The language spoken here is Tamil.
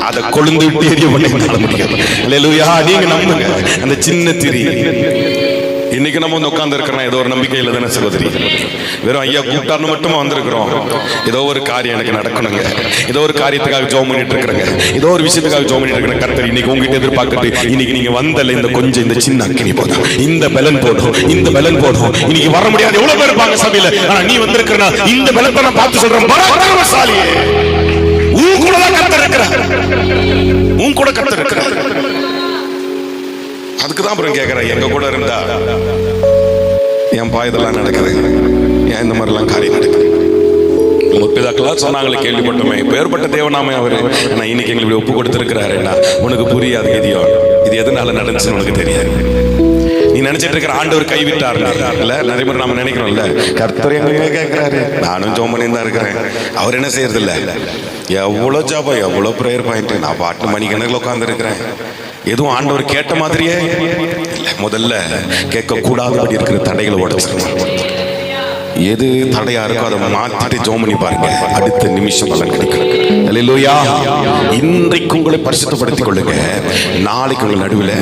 அதை கொழுந்து விட்டு எரிய பண்ண முடியாது. அல்லேலூயா. நீங்க நம்புங்க. அந்த சின்ன திரி இன்னைக்கு நம்ம வந்து உட்கார்ந்து இருக்கிறோம் ஏதோ ஒரு நம்பிக்கையில் தானே சகோதரி. வெறும் ஐயா கூப்பிட்டார்னு மட்டுமா வந்திருக்கிறோம். ஏதோ ஒரு காரியம் எனக்கு நடக்கணுங்க, ஏதோ ஒரு காரியத்துக்காக ஜெபம் பண்ணிட்டு இருக்கிறேங்க, ஏதோ ஒரு விஷயத்துக்காக ஜெபம் பண்ணிட்டு இருக்கிறேன். கர்த்தர் இன்னைக்கு உங்ககிட்ட எதிர்பார்க்கட்டு இன்னைக்கு நீங்க வந்தல இந்த கொஞ்சம் இந்த சின்ன அக்கினி போதும், இந்த பலன் போதும், இந்த பலன் போதும். இன்னைக்கு வர முடியாது எவ்வளவு பேர் இருப்பாங்க சபையில, ஆனா நீ வந்திருக்கிறனா இந்த பலத்தை நான் பார்த்து சொல்றேன். பராக்கிரமசாலியே, உன் கூட தான் கர்த்தர் இருக்கிறார், உன் கூட கர்த்தர் இருக்கிறார். அதுக்குதான் அப்புறம் கேட்கிறேன், எங்க கூட இருந்தா என் பாயதெல்லாம் நடக்குது, ஏன் இந்த மாதிரிலாம் காரியம் நடக்குது. முற்பிதாக்கெல்லாம் சொன்னாங்களே, கேள்விப்பட்டோமே, பேர்பட்ட தேவனாமே அவரு. ஆனா இன்னைக்கு எங்களுக்கு ஒப்பு கொடுத்திருக்கிறாருன்னா உனக்கு புரியாது எதையோ, இது எதனால நடந்துச்சுன்னு உனக்கு தெரியாது. நீ நினைச்சிட்டு இருக்கிற ஆண்டவர் கைவிட்டார் இல்ல, நிறைய பேர் நாம நினைக்கிறோம்ல, கர்த்தர் எங்க கேட்கிறாரு, நானும் ஜெபம் பண்ணி தான் இருக்கிறேன், அவர் என்ன செய்யறது இல்ல. எவ்வளவு ஜாபம், எவ்வளவு பிரேயர் பாயிண்ட், நான் பாட்டு மணிக்கணக்கில் உட்கார்ந்து இருக்கிறேன். எதுவும் ஆண்டவர் கேட்ட மாதிரியே இல்லை. முதல்ல கேட்க கூடாதபடி இருக்கிற தடைகளை உடைச்சிருக்கணும். எது தடையா இருக்கோ அதை மாத்திட்டு ஜெபம் பண்ணி பாருங்க, அடுத்த நிமிஷம் பலன் கிடைக்கும். அல்லேலூயா. இன்றைக்கு உங்களை பரிசுத்தப்படுத்திக் கொள்ளுங்க, நாளைக்கு உங்கள் நடுவில்